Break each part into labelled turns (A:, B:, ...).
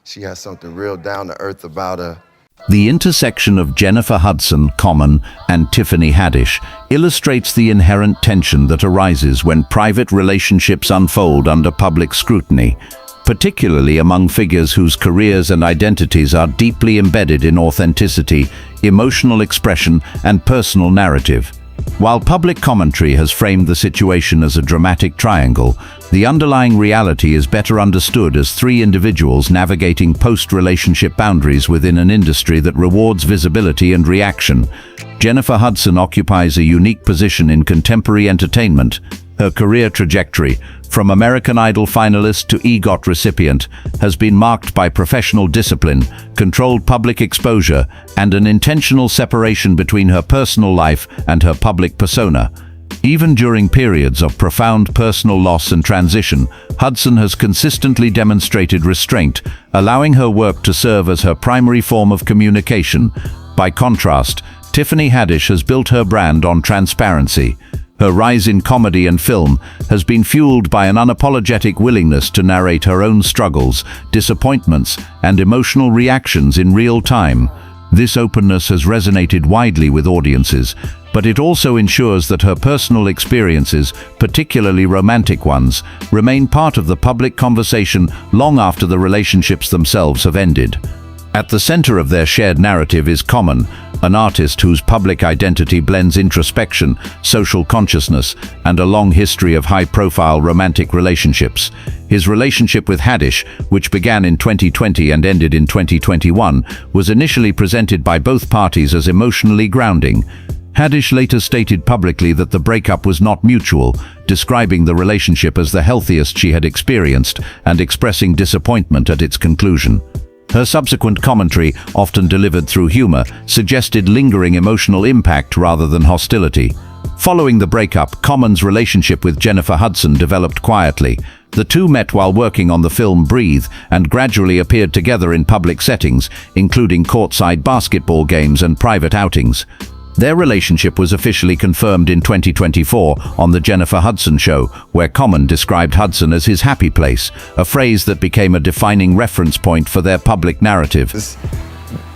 A: She has something real down to earth about her.
B: The intersection of Jennifer Hudson, Common, and Tiffany Haddish illustrates the inherent tension that arises when private relationships unfold under public scrutiny, particularly among figures whose careers and identities are deeply embedded in authenticity, emotional expression, and personal narrative. While public commentary has framed the situation as a dramatic triangle, the underlying reality is better understood as three individuals navigating post-relationship boundaries within an industry that rewards visibility and reaction. Jennifer Hudson occupies a unique position in contemporary entertainment. Her career trajectory, from American Idol finalist to EGOT recipient, has been marked by professional discipline, controlled public exposure, and an intentional separation between her personal life and her public persona. Even during periods of profound personal loss and transition, Hudson has consistently demonstrated restraint, allowing her work to serve as her primary form of communication. By contrast, Tiffany Haddish has built her brand on transparency. Her rise in comedy and film has been fueled by an unapologetic willingness to narrate her own struggles, disappointments, and emotional reactions in real time. This openness has resonated widely with audiences, but it also ensures that her personal experiences, particularly romantic ones, remain part of the public conversation long after the relationships themselves have ended. At the center of their shared narrative is Common, an artist whose public identity blends introspection, social consciousness, and a long history of high-profile romantic relationships. His relationship with Haddish, which began in 2020 and ended in 2021, was initially presented by both parties as emotionally grounding. Haddish later stated publicly that the breakup was not mutual, describing the relationship as the healthiest she had experienced and expressing disappointment at its conclusion. Her subsequent commentary, often delivered through humor, suggested lingering emotional impact rather than hostility. Following the breakup, Common's relationship with Jennifer Hudson developed quietly. The two met while working on the film Breathe and gradually appeared together in public settings, including courtside basketball games and private outings. Their relationship was officially confirmed in 2024 on The Jennifer Hudson Show, where Common described Hudson as his happy place, a phrase that became a defining reference point for their public narrative.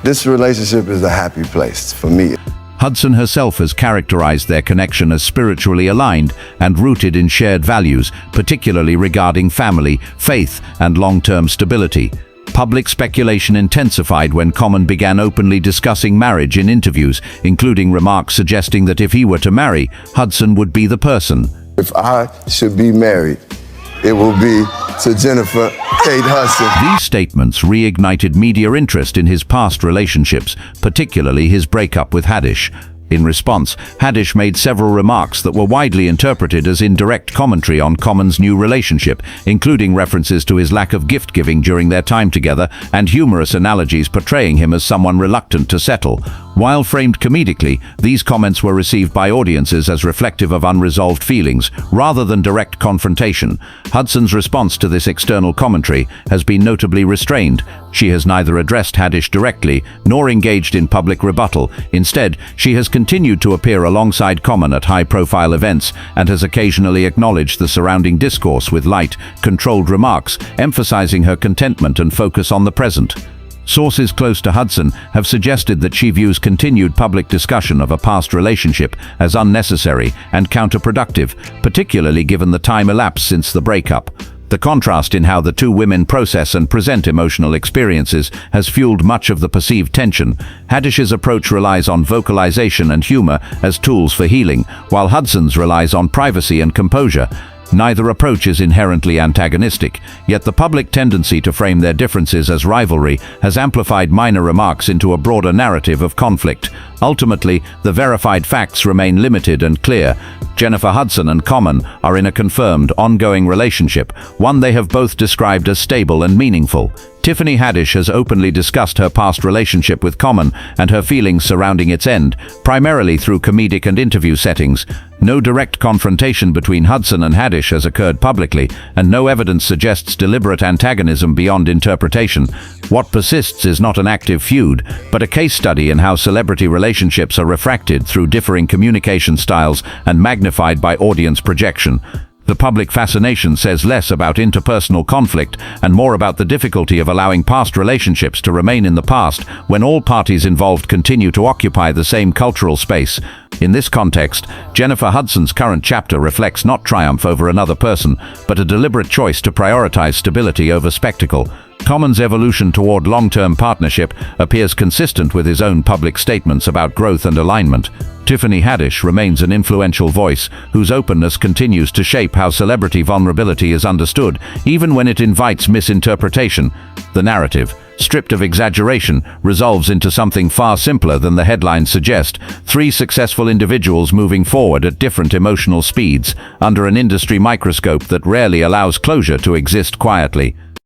A: This relationship is a happy place for me.
B: Hudson herself has characterized their connection as spiritually aligned and rooted in shared values, particularly regarding family, faith, and long-term stability. Public speculation intensified when Common began openly discussing marriage in interviews, including remarks suggesting that if he were to marry, Hudson would be the person.
A: If I should be married, it will be to Jennifer Kate Hudson.
B: These statements reignited media interest in his past relationships, particularly his breakup with Haddish. In response, Haddish made several remarks that were widely interpreted as indirect commentary on Common's new relationship, including references to his lack of gift-giving during their time together and humorous analogies portraying him as someone reluctant to settle. While framed comedically, these comments were received by audiences as reflective of unresolved feelings, rather than direct confrontation. Hudson's response to this external commentary has been notably restrained. She has neither addressed Haddish directly nor engaged in public rebuttal. Instead, she has continued to appear alongside Common at high-profile events and has occasionally acknowledged the surrounding discourse with light, controlled remarks, emphasizing her contentment and focus on the present. Sources close to Hudson have suggested that she views continued public discussion of a past relationship as unnecessary and counterproductive, particularly given the time elapsed since the breakup. The contrast in how the two women process and present emotional experiences has fueled much of the perceived tension. Haddish's approach relies on vocalization and humor as tools for healing, while Hudson's relies on privacy and composure. Neither approach is inherently antagonistic, yet the public tendency to frame their differences as rivalry has amplified minor remarks into a broader narrative of conflict. Ultimately, the verified facts remain limited and clear. Jennifer Hudson and Common are in a confirmed, ongoing relationship, one they have both described as stable and meaningful. Tiffany Haddish has openly discussed her past relationship with Common and her feelings surrounding its end, primarily through comedic and interview settings. No direct confrontation between Hudson and Haddish has occurred publicly, and no evidence suggests deliberate antagonism beyond interpretation. What persists is not an active feud, but a case study in how celebrity relationships are refracted through differing communication styles and magnified by audience projection. The public fascination says less about interpersonal conflict and more about the difficulty of allowing past relationships to remain in the past when all parties involved continue to occupy the same cultural space. In this context, Jennifer Hudson's current chapter reflects not triumph over another person, but a deliberate choice to prioritize stability over spectacle. Common's evolution toward long-term partnership appears consistent with his own public statements about growth and alignment. Tiffany Haddish remains an influential voice whose openness continues to shape how celebrity vulnerability is understood, even when it invites misinterpretation. The narrative, stripped of exaggeration, resolves into something far simpler than the headlines suggest: three successful individuals moving forward at different emotional speeds, under an industry microscope that rarely allows closure to exist quietly.